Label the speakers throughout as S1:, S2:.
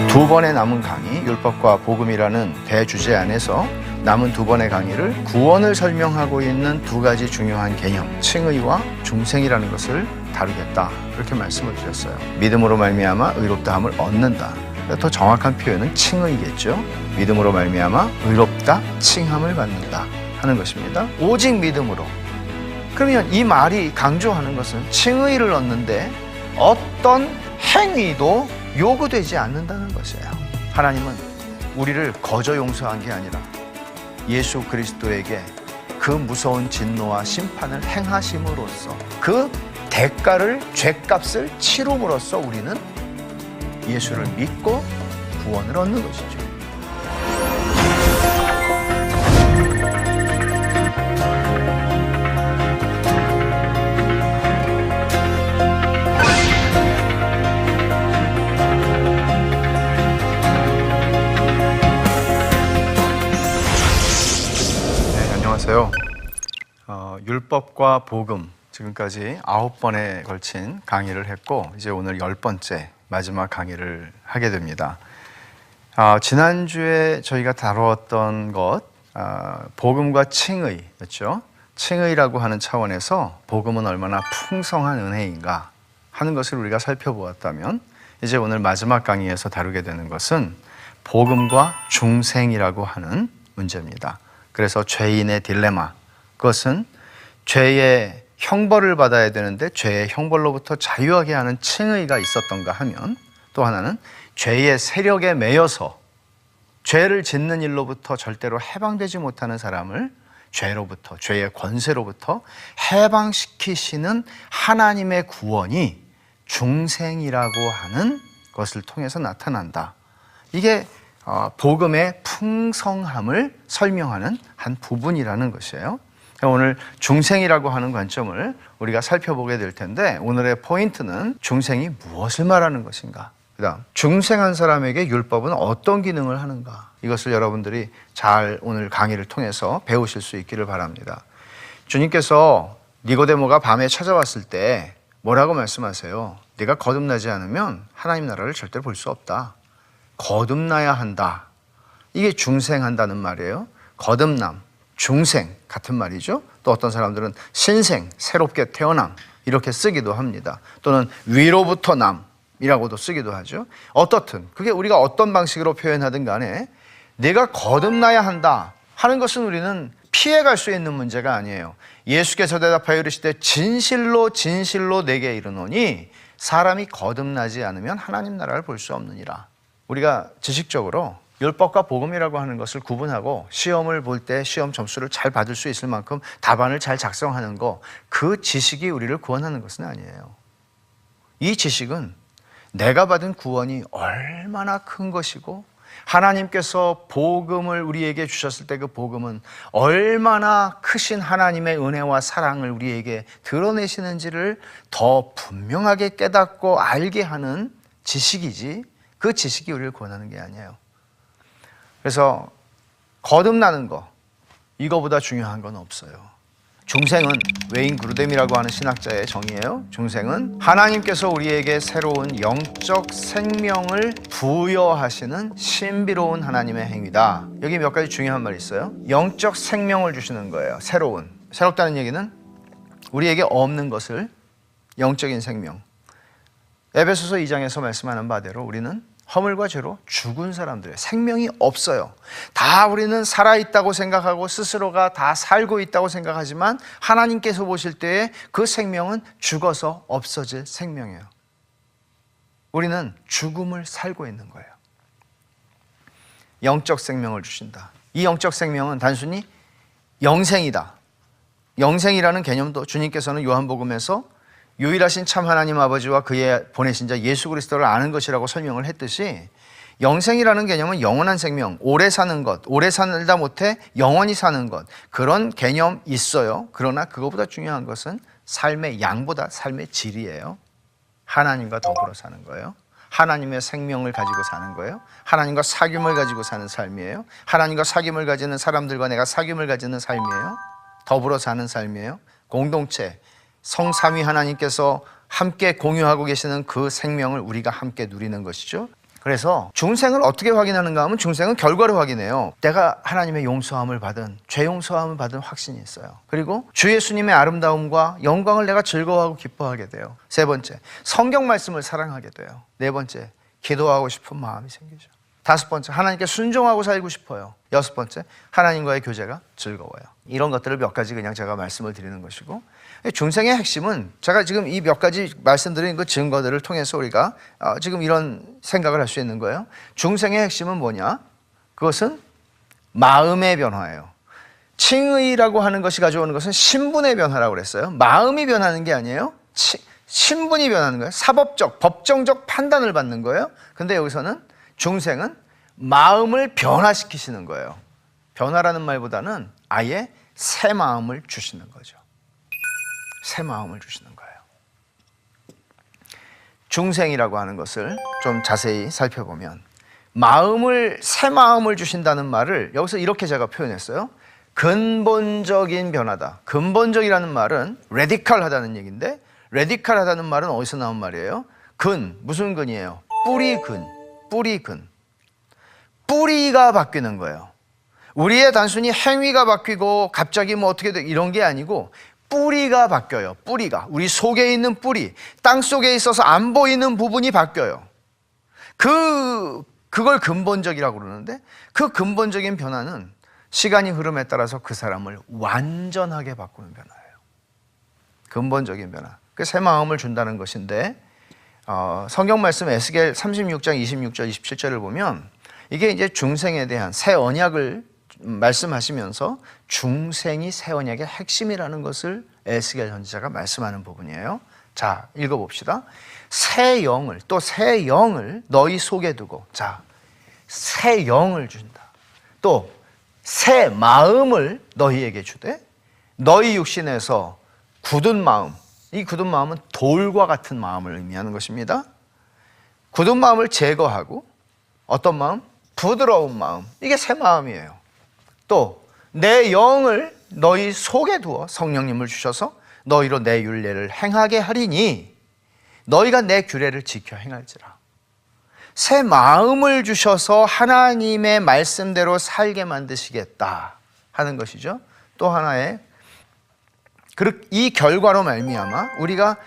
S1: 두 번의 남은 강의, 율법과 복음이라는 대주제 안에서 남은 두 번의 강의를 구원을 설명하고 있는 두 가지 중요한 개념, 칭의와 중생이라는 것을 다루겠다, 그렇게 말씀을 드렸어요. 믿음으로 말미암아 의롭다함을 얻는다. 더 정확한 표현은 칭의겠죠. 믿음으로 말미암아 의롭다, 칭함을 받는다 하는 것입니다. 오직 믿음으로. 그러면 이 말이 강조하는 것은 칭의를 얻는데 어떤 행위도 요구되지 않는다는 것이에요. 하나님은 우리를 거저 용서한 게 아니라 예수 그리스도에게 그 무서운 진노와 심판을 행하심으로써 그 대가를, 죗값을 치rum으로써 우리는 예수를 믿고 구원을 얻는 것이죠. 네, 안녕하세요. 율법과 복음, 지금까지 9번에 걸친 강의를 했고 이제 오늘 10번째 마지막 강의를 하게 됩니다. 지난주에 저희가 다루었던 것, 복음과 칭의였죠. 칭의라고 하는 차원에서 복음은 얼마나 풍성한 은혜인가 하는 것을 우리가 살펴보았다면, 이제 오늘 마지막 강의에서 다루게 되는 것은 복음과 중생이라고 하는 문제입니다. 그래서 죄인의 딜레마, 그것은 죄의 형벌을 받아야 되는데 죄의 형벌로부터 자유하게 하는 칭의가 있었던가 하면, 또 하나는 죄의 세력에 매여서 죄를 짓는 일로부터 절대로 해방되지 못하는 사람을 죄로부터, 죄의 권세로부터 해방시키시는 하나님의 구원이 중생이라고 하는 것을 통해서 나타난다. 이게 복음의 풍성함을 설명하는 한 부분이라는 것이에요. 오늘 중생이라고 하는 관점을 우리가 살펴보게 될 텐데, 오늘의 포인트는 중생이 무엇을 말하는 것인가, 그 다음 중생한 사람에게 율법은 어떤 기능을 하는가, 이것을 여러분들이 잘 오늘 강의를 통해서 배우실 수 있기를 바랍니다. 주님께서 니고데모가 밤에 찾아왔을 때 뭐라고 말씀하세요? 네가 거듭나지 않으면 하나님 나라를 절대로 볼 수 없다. 거듭나야 한다. 이게 중생한다는 말이에요. 거듭남, 중생 같은 말이죠. 또 어떤 사람들은 신생, 새롭게 태어남 이렇게 쓰기도 합니다. 또는 위로부터 남이라고도 쓰기도 하죠. 어떻든 그게 우리가 어떤 방식으로 표현하든 간에 내가 거듭나야 한다 하는 것은 우리는 피해갈 수 있는 문제가 아니에요. 예수께서 대답하여 이르시되 진실로 진실로 내게 이르노니 사람이 거듭나지 않으면 하나님 나라를 볼 수 없느니라. 우리가 지식적으로 율법과 복음이라고 하는 것을 구분하고 시험을 볼 때 시험 점수를 잘 받을 수 있을 만큼 답안을 잘 작성하는 거, 그 지식이 우리를 구원하는 것은 아니에요. 이 지식은 내가 받은 구원이 얼마나 큰 것이고 하나님께서 복음을 우리에게 주셨을 때 그 복음은 얼마나 크신 하나님의 은혜와 사랑을 우리에게 드러내시는지를 더 분명하게 깨닫고 알게 하는 지식이지, 그 지식이 우리를 구원하는 게 아니에요. 그래서 거듭나는 거, 이거보다 중요한 건 없어요. 중생은 웨인 그루뎀이라고 하는 신학자의 정의예요. 중생은 하나님께서 우리에게 새로운 영적 생명을 부여하시는 신비로운 하나님의 행위다. 여기 몇 가지 중요한 말이 있어요. 영적 생명을 주시는 거예요. 새롭다는 얘기는 우리에게 없는 것을, 영적인 생명. 에베소서 2장에서 말씀하는 바대로 우리는 허물과 죄로 죽은 사람들의 생명이 없어요. 다 우리는 살아있다고 생각하고 스스로가 다 살고 있다고 생각하지만 하나님께서 보실 때에 그 생명은 죽어서 없어질 생명이에요. 우리는 죽음을 살고 있는 거예요. 영적 생명을 주신다. 이 영적 생명은 단순히 영생이다. 영생이라는 개념도 주님께서는 요한복음에서 유일하신 참 하나님 아버지와 그의 보내신 자 예수 그리스도를 아는 것이라고 설명을 했듯이, 영생이라는 개념은 영원한 생명, 오래 사는 것, 오래 살다 못해 영원히 사는 것, 그런 개념 있어요. 그러나 그것보다 중요한 것은 삶의 양보다 삶의 질이에요. 하나님과 더불어 사는 거예요. 하나님의 생명을 가지고 사는 거예요. 하나님과 사귐을 가지고 사는 삶이에요. 하나님과 사귐을 가지는 사람들과 내가 사귐을 가지는 삶이에요. 더불어 사는 삶이에요. 공동체, 성삼위 하나님께서 함께 공유하고 계시는 그 생명을 우리가 함께 누리는 것이죠. 그래서 중생을 어떻게 확인하는가 하면 중생은 결과를 확인해요. 내가 하나님의 용서함을 받은, 죄 용서함을 받은 확신이 있어요. 그리고 주 예수님의 아름다움과 영광을 내가 즐거워하고 기뻐하게 돼요. 세 번째, 성경 말씀을 사랑하게 돼요. 네 번째, 기도하고 싶은 마음이 생기죠. 다섯 번째, 하나님께 순종하고 살고 싶어요. 여섯 번째, 하나님과의 교제가 즐거워요. 이런 것들을 몇 가지 그냥 제가 말씀을 드리는 것이고, 중생의 핵심은 제가 지금 이 몇 가지 말씀드린 그 증거들을 통해서 우리가 지금 이런 생각을 할 수 있는 거예요. 중생의 핵심은 뭐냐? 그것은 마음의 변화예요. 칭의라고 하는 것이 가져오는 것은 신분의 변화라고 그랬어요. 마음이 변하는 게 아니에요. 신분이 변하는 거예요. 사법적, 법정적 판단을 받는 거예요. 근데 여기서는 중생은 마음을 변화시키시는 거예요. 변화라는 말보다는 아예 새 마음을 주시는 거죠. 새 마음을 주시는 거예요. 중생이라고 하는 것을 좀 자세히 살펴보면 새 마음을 주신다는 말을 여기서 이렇게 제가 표현했어요. 근본적인 변화다. 근본적이라는 말은 레디컬하다는 얘기인데, 레디컬하다는 말은 어디서 나온 말이에요? 무슨 근이에요? 뿌리 근. 뿌리가 바뀌는 거예요. 우리의 단순히 행위가 바뀌고 갑자기 뭐 어떻게 돼 이런 게 아니고 뿌리가 바뀌어요. 뿌리가. 우리 속에 있는 뿌리, 땅 속에 있어서 안 보이는 부분이 바뀌어요. 그걸 근본적이라고 그러는데, 그 근본적인 변화는 시간이 흐름에 따라서 그 사람을 완전하게 바꾸는 변화예요. 근본적인 변화. 그 새 마음을 준다는 것인데, 성경 말씀 에스겔 36장 26절 27절을 보면 이게 이제 중생에 대한 새 언약을 말씀하시면서 중생이 새 언약의 핵심이라는 것을 에스겔 선지자가 말씀하는 부분이에요. 자, 읽어봅시다. 새 영을 너희 속에 두고, 자, 새 영을 준다. 또 새 마음을 너희에게 주되, 너희 육신에서 굳은 마음, 이 굳은 마음은 돌과 같은 마음을 의미하는 것입니다. 굳은 마음을 제거하고 어떤 마음? 부드러운 마음. 이게 새 마음이에요. 또 내 영을 너희 속에 두어 성령님을 주셔서 너희로 내 율례를 행하게 하리니 너희가 내 규례를 지켜 행할지라. 새 마음을 주셔서 하나님의 말씀대로 살게 만드시겠다 하는 것이죠. 또 하나의 이 결과로 말미암아 우리가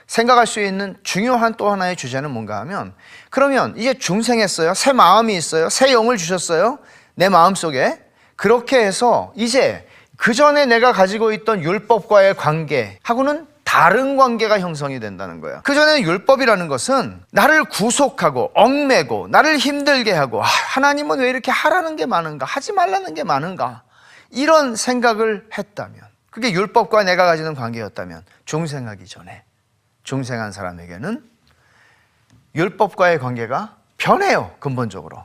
S1: 생각할 수 있는 중요한 또 하나의 주제는 뭔가 하면, 그러면 이제 중생했어요. 새 마음이 있어요. 새 영을 주셨어요. 내 마음속에. 그렇게 해서 이제 그 전에 내가 가지고 있던 율법과의 관계하고는 다른 관계가 형성이 된다는 거예요. 그 전에는 율법이라는 것은 나를 구속하고 얽매고 나를 힘들게 하고, 하나님은 왜 이렇게 하라는 게 많은가, 하지 말라는 게 많은가, 이런 생각을 했다면, 그게 율법과 내가 가지는 관계였다면, 중생하기 전에 중생한 사람에게는 율법과의 관계가 변해요. 근본적으로.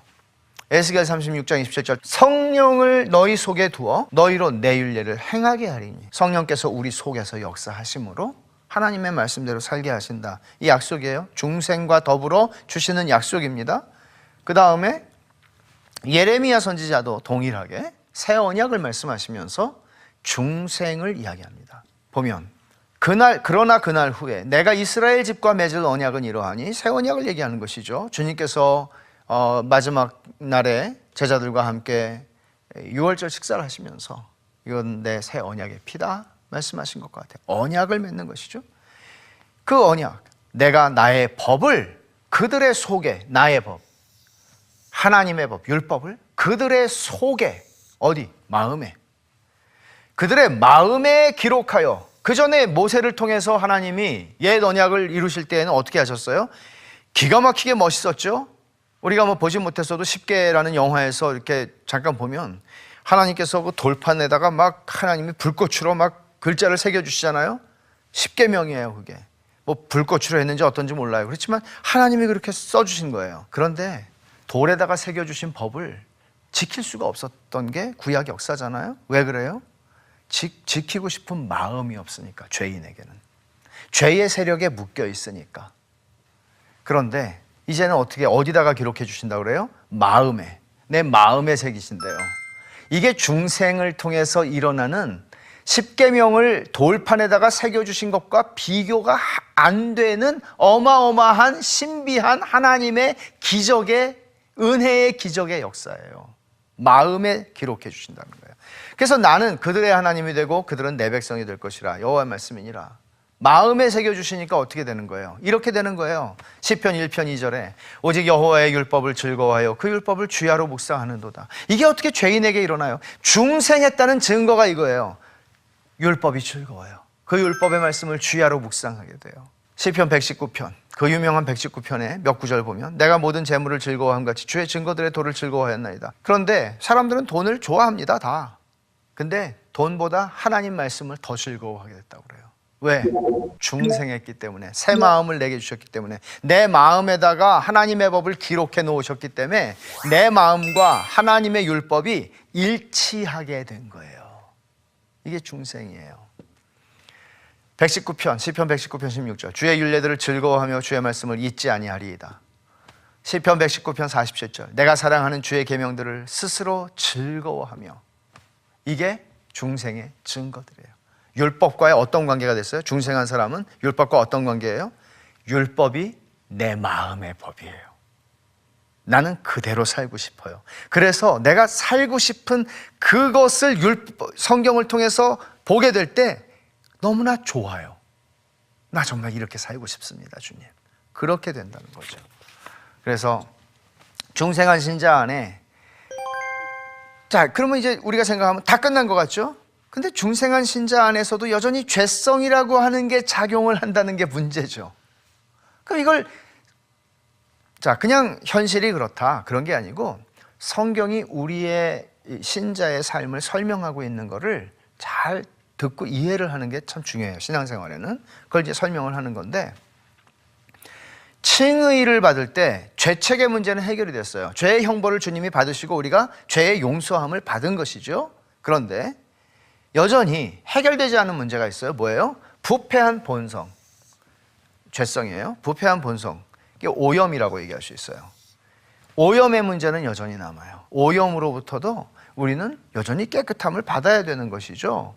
S1: 에스겔 36장 27절, 성령을 너희 속에 두어 너희로 내 율례를 행하게 하리니, 성령께서 우리 속에서 역사하심으로 하나님의 말씀대로 살게 하신다. 이 약속이에요. 중생과 더불어 주시는 약속입니다. 그 다음에 예레미야 선지자도 동일하게 새 언약을 말씀하시면서 중생을 이야기합니다. 보면 그러나 그날 후에 내가 이스라엘 집과 맺을 언약은 이러하니, 새 언약을 얘기하는 것이죠. 주님께서 마지막 날에 제자들과 함께 유월절 식사를 하시면서 이건 내 새 언약의 피다 말씀하신 것 같아요. 언약을 맺는 것이죠. 그 언약, 내가 나의 법을 그들의 속에, 나의 법, 하나님의 법, 율법을 그들의 속에, 어디? 마음에, 그들의 마음에 기록하여, 그 전에 모세를 통해서 하나님이 옛 언약을 이루실 때에는 어떻게 하셨어요? 기가 막히게 멋있었죠. 우리가 뭐 보지 못했어도 10개라는 영화에서 이렇게 잠깐 보면 하나님께서 그 돌판에다가 막 하나님이 불꽃으로 막 글자를 새겨주시잖아요. 10계명이에요 그게. 뭐 불꽃으로 했는지 어떤지 몰라요. 그렇지만 하나님이 그렇게 써주신 거예요. 그런데 돌에다가 새겨주신 법을 지킬 수가 없었던 게 구약 역사잖아요. 왜 그래요? 지키고 싶은 마음이 없으니까, 죄인에게는. 죄의 세력에 묶여 있으니까. 그런데 이제는 어디다가 기록해 주신다고 그래요? 마음에, 내 마음에 새기신대요. 이게 중생을 통해서 일어나는 십계명을 돌판에다가 새겨주신 것과 비교가 안 되는 어마어마한 신비한 하나님의 기적의 은혜의 기적의 역사예요. 마음에 기록해 주신다는 거예요. 그래서 나는 그들의 하나님이 되고 그들은 내 백성이 될 것이라 여호와의 말씀이니라. 마음에 새겨주시니까 어떻게 되는 거예요? 이렇게 되는 거예요. 시편 1편 2절에 오직 여호와의 율법을 즐거워하여 그 율법을 주야로 묵상하는도다. 이게 어떻게 죄인에게 일어나요? 중생했다는 증거가 이거예요. 율법이 즐거워요. 그 율법의 말씀을 주야로 묵상하게 돼요. 시편 119편, 그 유명한 119편에 몇 구절 보면 내가 모든 재물을 즐거워함 같이 주의 증거들의 도를 즐거워하였나이다. 그런데 사람들은 돈을 좋아합니다, 다. 근데 돈보다 하나님 말씀을 더 즐거워하게 됐다고 그래요. 왜? 중생했기 때문에, 새 마음을 내게 주셨기 때문에, 내 마음에다가 하나님의 법을 기록해 놓으셨기 때문에 내 마음과 하나님의 율법이 일치하게 된 거예요. 이게 중생이에요. 119편, 시편 119편 16절 주의 율례들을 즐거워하며 주의 말씀을 잊지 아니하리이다. 시편 119편 47절 내가 사랑하는 주의 계명들을 스스로 즐거워하며. 이게 중생의 증거들이에요. 율법과의 어떤 관계가 됐어요? 중생한 사람은 율법과 어떤 관계예요? 율법이 내 마음의 법이에요. 나는 그대로 살고 싶어요. 그래서 내가 살고 싶은 그것을 성경을 통해서 보게 될 때 너무나 좋아요. 나 정말 이렇게 살고 싶습니다, 주님. 그렇게 된다는 거죠. 그래서 중생한 신자 안에, 자, 그러면 이제 우리가 생각하면 다 끝난 것 같죠? 근데 중생한 신자 안에서도 여전히 죄성이라고 하는 게 작용을 한다는 게 문제죠. 그럼 이걸, 자, 그냥 현실이 그렇다, 그런 게 아니고 성경이 우리의 신자의 삶을 설명하고 있는 거를 잘 듣고 이해를 하는 게 참 중요해요. 신앙생활에는 그걸 이제 설명을 하는 건데, 칭의를 받을 때 죄책의 문제는 해결이 됐어요. 죄의 형벌을 주님이 받으시고 우리가 죄의 용서함을 받은 것이죠. 그런데 여전히 해결되지 않은 문제가 있어요. 뭐예요? 부패한 본성, 죄성이에요. 부패한 본성, 이게 오염이라고 얘기할 수 있어요. 오염의 문제는 여전히 남아요. 오염으로부터도 우리는 여전히 깨끗함을 받아야 되는 것이죠.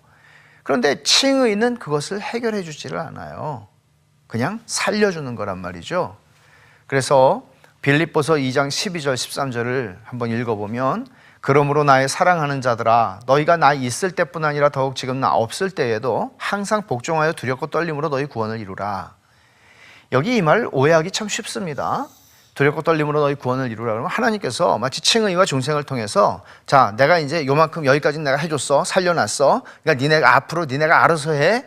S1: 그런데 칭의는 그것을 해결해 주지를 않아요. 그냥 살려주는 거란 말이죠. 그래서 빌립보서 2장 12절 13절을 한번 읽어보면 그러므로 나의 사랑하는 자들아 너희가 나 있을 때뿐 아니라 더욱 지금 나 없을 때에도 항상 복종하여 두렵고 떨림으로 너희 구원을 이루라. 여기 이 말 오해하기 참 쉽습니다. 두렵고 떨림으로 너희 구원을 이루라 그러면 하나님께서 마치 칭의와 중생을 통해서 자, 내가 이제 요만큼 여기까지는 내가 해줬어, 살려놨어, 그러니까 니네가 앞으로 니네가 알아서 해,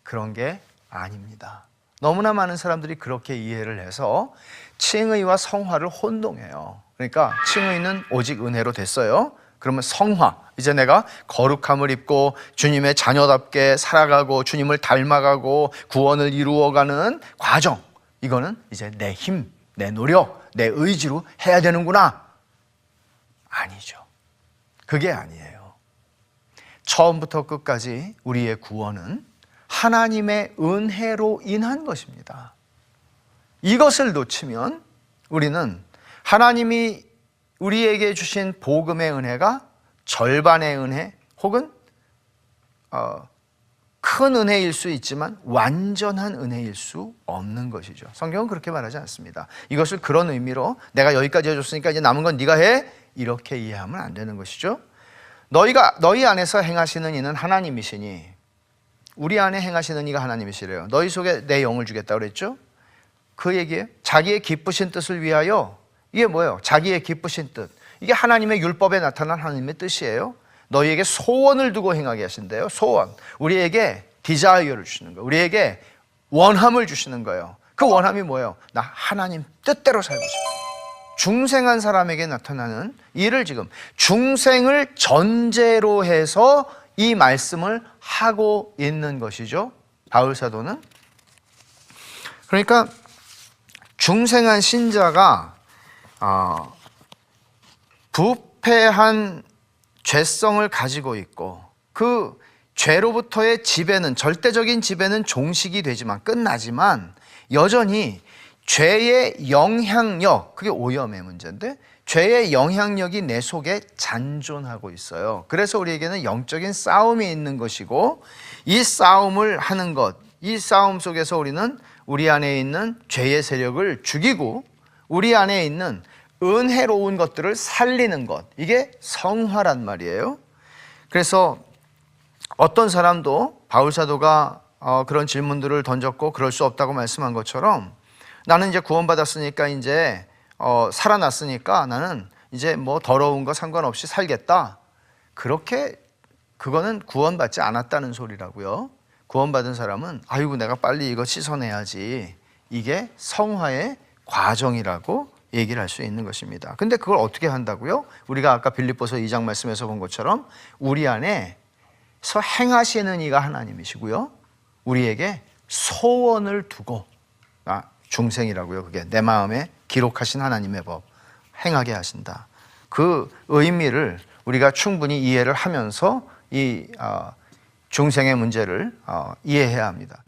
S1: 그런 게 아닙니다. 너무나 많은 사람들이 그렇게 이해를 해서 칭의와 성화를 혼동해요. 그러니까 칭의는 오직 은혜로 됐어요. 그러면 성화, 이제 내가 거룩함을 입고 주님의 자녀답게 살아가고 주님을 닮아가고 구원을 이루어가는 과정, 이거는 이제 내 힘, 내 노력, 내 의지로 해야 되는구나. 아니죠. 그게 아니에요. 처음부터 끝까지 우리의 구원은 하나님의 은혜로 인한 것입니다. 이것을 놓치면 우리는 하나님이 우리에게 주신 복음의 은혜가 절반의 은혜 혹은 큰 은혜일 수 있지만 완전한 은혜일 수 없는 것이죠. 성경은 그렇게 말하지 않습니다. 이것을 그런 의미로 내가 여기까지 해줬으니까 이제 남은 건 네가 해, 이렇게 이해하면 안 되는 것이죠. 너희 안에서 행하시는 이는 하나님이시니, 우리 안에 행하시는 이가 하나님이시래요. 너희 속에 내 영을 주겠다고 그랬죠. 그 얘기예요. 자기의 기쁘신 뜻을 위하여. 이게 뭐예요? 자기의 기쁘신 뜻, 이게 하나님의 율법에 나타난 하나님의 뜻이에요. 너희에게 소원을 두고 행하게 하신대요. 소원, 우리에게 디자이어를 주시는 거예요. 우리에게 원함을 주시는 거예요. 그 원함이 뭐예요? 나 하나님 뜻대로 살고 싶어. 중생한 사람에게 나타나는 이를 지금 중생을 전제로 해서 이 말씀을 하고 있는 것이죠, 바울 사도는. 그러니까 중생한 신자가 부패한 죄성을 가지고 있고 그 죄로부터의 지배는, 절대적인 지배는 종식이 되지만, 끝나지만 여전히 죄의 영향력, 그게 오염의 문제인데 죄의 영향력이 내 속에 잔존하고 있어요. 그래서 우리에게는 영적인 싸움이 있는 것이고, 이 싸움을 하는 것, 이 싸움 속에서 우리는 우리 안에 있는 죄의 세력을 죽이고 우리 안에 있는 은혜로운 것들을 살리는 것, 이게 성화란 말이에요. 그래서 어떤 사람도 바울 사도가 그런 질문들을 던졌고 그럴 수 없다고 말씀한 것처럼, 나는 이제 구원받았으니까 이제 살아났으니까 나는 이제 뭐 더러운 거 상관없이 살겠다. 그거는 구원받지 않았다는 소리라고요. 구원받은 사람은 아이고 내가 빨리 이거 씻어내야지, 이게 성화의 과정이라고 얘기를 할 수 있는 것입니다. 근데 그걸 어떻게 한다고요? 우리가 아까 빌립보서 2장 말씀에서 본 것처럼 우리 안에서 행하시는 이가 하나님이시고요, 우리에게 소원을 두고, 중생이라고요, 그게 내 마음에 기록하신 하나님의 법 행하게 하신다. 그 의미를 우리가 충분히 이해를 하면서 이 중생의 문제를 이해해야 합니다.